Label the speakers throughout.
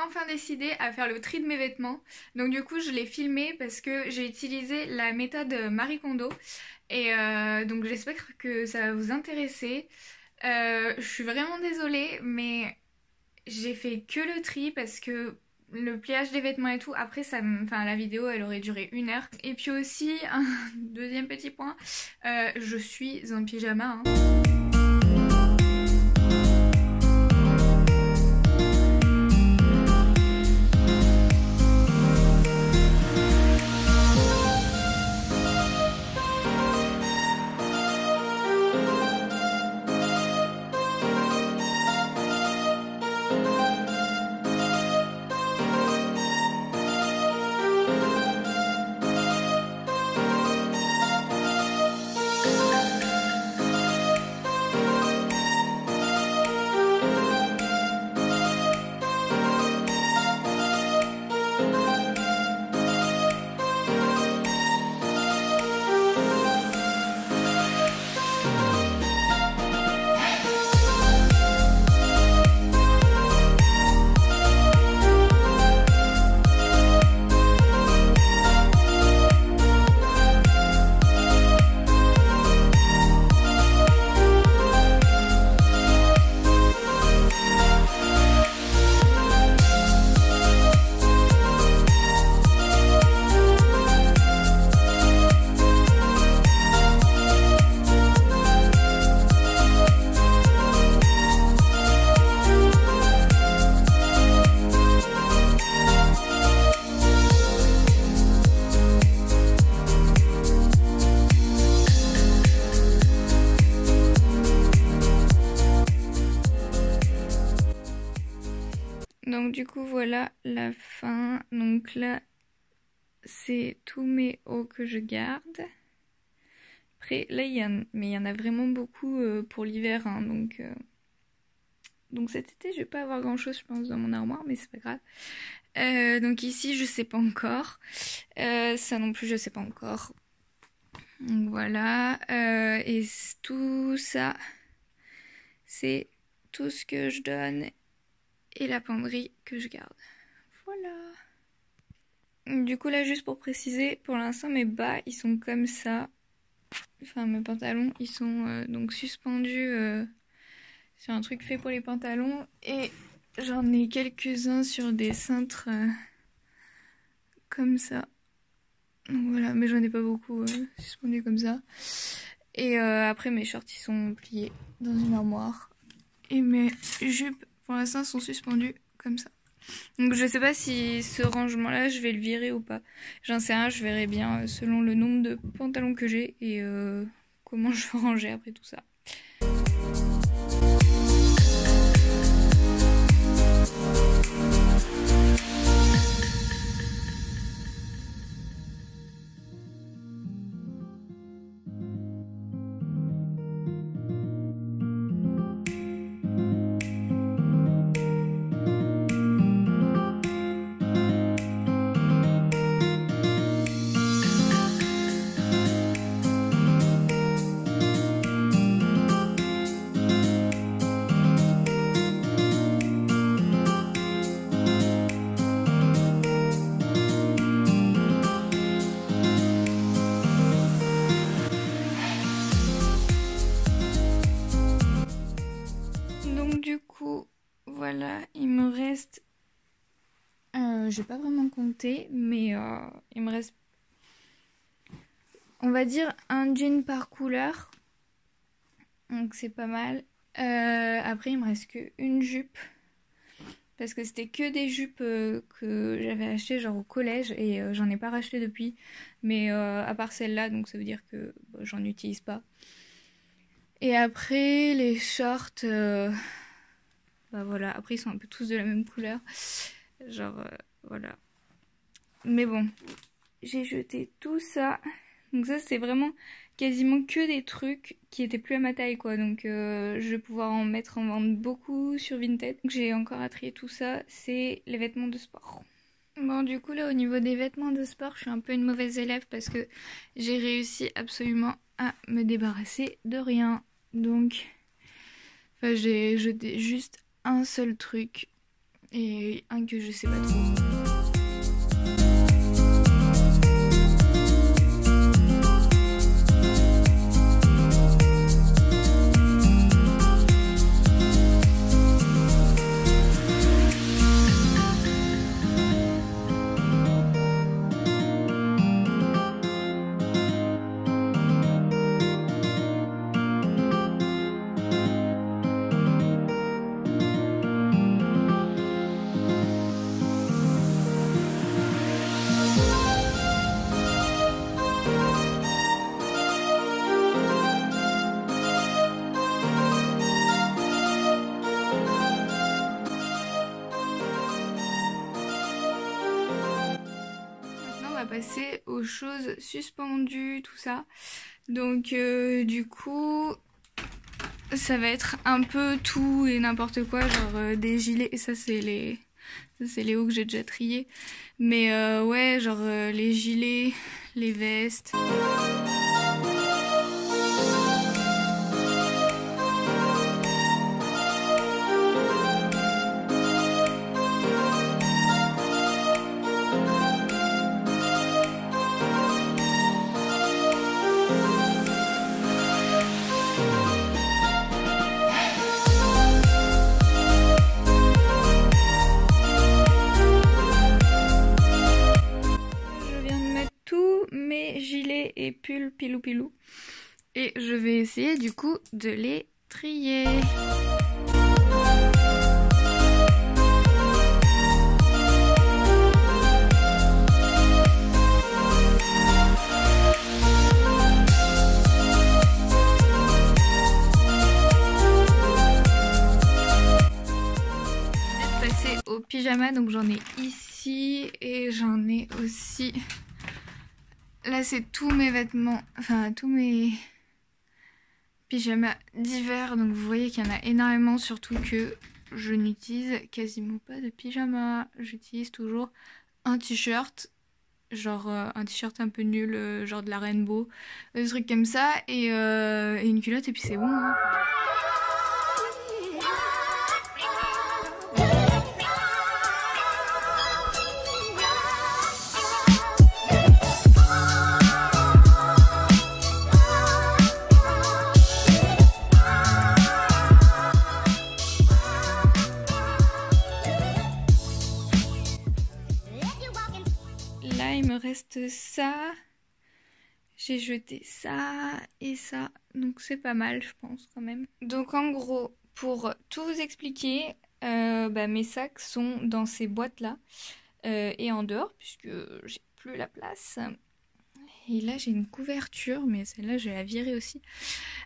Speaker 1: enfin décidé à faire le tri de mes vêtements. Donc du coup je l'ai filmé parce que j'ai utilisé la méthode Marie Kondo. Et donc j'espère que ça va vous intéresser. Je suis vraiment désolée mais j'ai fait que le tri parce que le pliage des vêtements et tout, après enfin, la vidéo elle aurait duré 1 heure. Et puis aussi, un deuxième petit point, je suis en pyjama. Donc du coup voilà la fin. Donc là c'est tous mes hauts que je garde. Après là il y en a vraiment beaucoup pour l'hiver hein, donc cet été je vais pas avoir grand chose je pense dans mon armoire mais c'est pas grave. Donc ici je sais pas encore. Ça non plus je sais pas encore. Donc voilà. Et tout ça c'est tout ce que je donne. Et la penderie que je garde. Voilà. Du coup là juste pour préciser, pour l'instant mes bas ils sont comme ça. Enfin mes pantalons ils sont donc suspendus sur un truc fait pour les pantalons. Et j'en ai quelques-uns sur des cintres comme ça. Donc voilà, mais j'en ai pas beaucoup suspendus comme ça. Et après mes shorts ils sont pliés dans une armoire. Et mes jupes pour l'instant sont suspendus comme ça. Donc je sais pas si ce rangement là je vais le virer ou pas. J'en sais rien, je verrai bien selon le nombre de pantalons que j'ai et comment je vais ranger après tout ça. Voilà, il me reste, j'ai pas vraiment compté, mais il me reste, on va dire, un jean par couleur, donc c'est pas mal. Après il me reste qu'une jupe, parce que c'était que des jupes que j'avais achetées genre au collège, et j'en ai pas racheté depuis, mais à part celle-là, donc ça veut dire que j'en utilise pas. Et après les shorts... Bah voilà, après ils sont un peu tous de la même couleur. Genre, voilà. Mais bon, j'ai jeté tout ça. Donc ça, c'est vraiment quasiment que des trucs qui étaient plus à ma taille, quoi. Donc je vais pouvoir en mettre en vente beaucoup sur Vinted. Donc j'ai encore à trier tout ça. C'est les vêtements de sport. Bon, du coup, là, au niveau des vêtements de sport, je suis un peu une mauvaise élève parce que j'ai réussi absolument à me débarrasser de rien. Donc, enfin, j'ai jeté juste un seul truc et un que je sais pas trop. Passer aux choses suspendues, tout ça. Donc du coup ça va être un peu tout et n'importe quoi, genre des gilets, et ça c'est les hauts que j'ai déjà triés, mais ouais, genre les gilets, les vestes. Gilets et pulls pilou pilou, et je vais essayer du coup de les trier. Je vais passer au pyjama, donc j'en ai ici et j'en ai aussi. Là, c'est tous mes vêtements, enfin tous mes pyjamas d'hiver. Donc vous voyez qu'il y en a énormément, surtout que je n'utilise quasiment pas de pyjama. J'utilise toujours un t-shirt, genre un t-shirt un peu nul, genre de la Rainbow, des trucs comme ça, et une culotte, et puis c'est bon, hein. Là, il me reste ça. J'ai jeté ça et ça. Donc c'est pas mal, je pense, quand même. Donc en gros, pour tout vous expliquer, mes sacs sont dans ces boîtes-là. Et en dehors, puisque j'ai plus la place. Et là, j'ai une couverture, mais celle-là, je vais la virer aussi.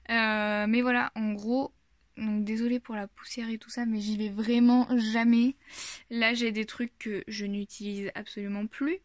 Speaker 1: Mais voilà, en gros... Donc désolée pour la poussière et tout ça, mais j'y vais vraiment jamais. Là, j'ai des trucs que je n'utilise absolument plus.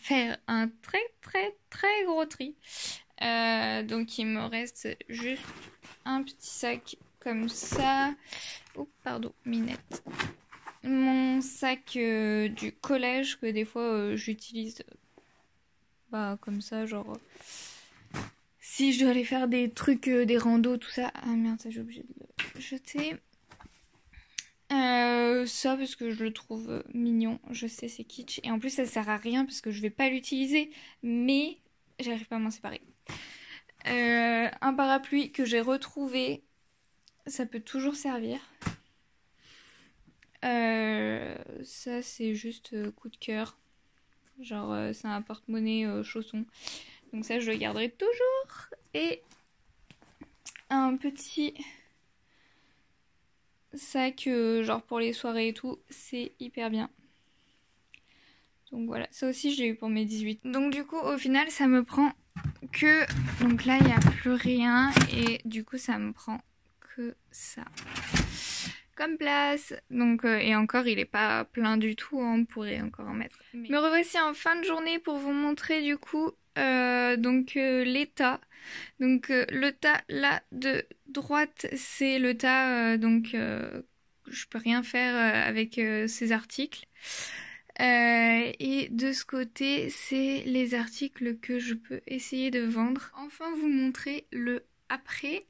Speaker 1: Faire un très gros tri. Donc il me reste juste un petit sac comme ça. Oh pardon, minette. Mon sac du collège que des fois j'utilise comme ça, genre si je dois aller faire des trucs, des randos, tout ça. Ah merde, ça j'ai obligé de le jeter. Ça parce que je le trouve mignon, je sais c'est kitsch, et en plus ça sert à rien parce que je vais pas l'utiliser, mais j'arrive pas à m'en séparer. Un parapluie que j'ai retrouvé, ça peut toujours servir. Ça c'est juste coup de cœur, genre c'est un porte-monnaie chausson, donc ça je le garderai toujours. Et un petit sac genre pour les soirées et tout, c'est hyper bien. Donc voilà, ça aussi j'ai eu pour mes 18. Donc du coup au final ça me prend que... Donc là il n'y a plus rien et du coup ça me prend que ça comme place. Donc et encore il est pas plein du tout, hein, on pourrait encore en mettre. Mais... Me revoici en fin de journée pour vous montrer du coup l'état. Donc le tas là de droite c'est le tas je peux rien faire avec ces articles. Et de ce côté, c'est les articles que je peux essayer de vendre. Enfin, vous montrer le après.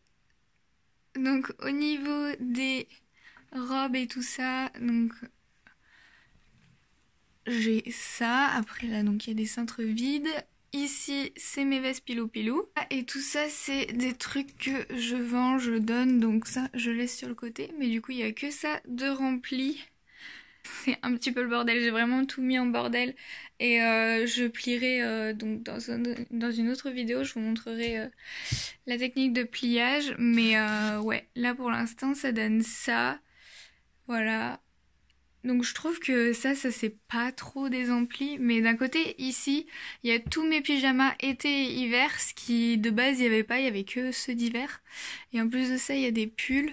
Speaker 1: Donc, au niveau des robes et tout ça, donc j'ai ça. Après là, donc il y a des cintres vides. Ici, c'est mes vestes pilou-pilou. Et tout ça, c'est des trucs que je vends, je donne. Donc ça, je laisse sur le côté. Mais du coup, il n'y a que ça de rempli. C'est un petit peu le bordel, j'ai vraiment tout mis en bordel et je plierai donc dans une autre vidéo, je vous montrerai la technique de pliage, mais ouais, là pour l'instant ça donne ça, voilà. Donc je trouve que ça c'est pas trop des amplis, mais d'un côté ici il y a tous mes pyjamas été et hiver, ce qui de base il y avait que ceux d'hiver, et en plus de ça il y a des pulls.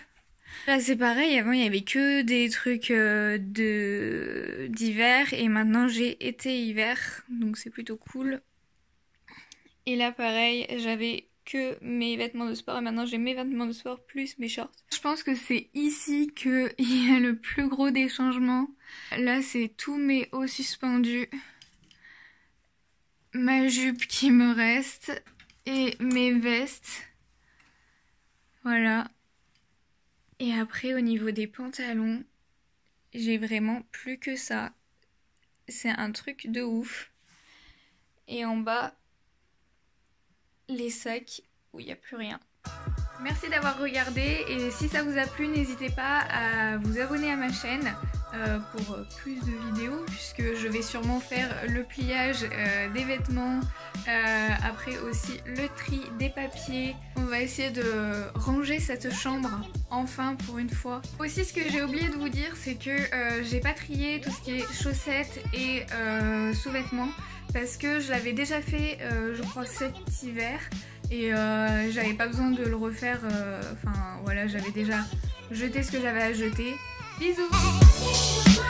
Speaker 1: Là c'est pareil, avant il y avait que des trucs d'hiver et maintenant j'ai été-hiver, donc c'est plutôt cool. Et là pareil, j'avais que mes vêtements de sport et maintenant j'ai mes vêtements de sport plus mes shorts. Je pense que c'est ici qu'il y a le plus gros des changements. Là c'est tous mes hauts suspendus, ma jupe qui me reste et mes vestes. Voilà. Et après au niveau des pantalons, j'ai vraiment plus que ça. C'est un truc de ouf. Et en bas, les sacs où il n'y a plus rien. Merci d'avoir regardé et si ça vous a plu, n'hésitez pas à vous abonner à ma chaîne pour plus de vidéos puisque je vais sûrement faire le pliage des vêtements, après aussi le tri des papiers. On va essayer de ranger cette chambre enfin pour une fois. Aussi ce que j'ai oublié de vous dire c'est que j'ai pas trié tout ce qui est chaussettes et sous-vêtements parce que je l'avais déjà fait je crois cet hiver. Et j'avais pas besoin de le refaire, enfin voilà, j'avais déjà jeté ce que j'avais à jeter. Bisous!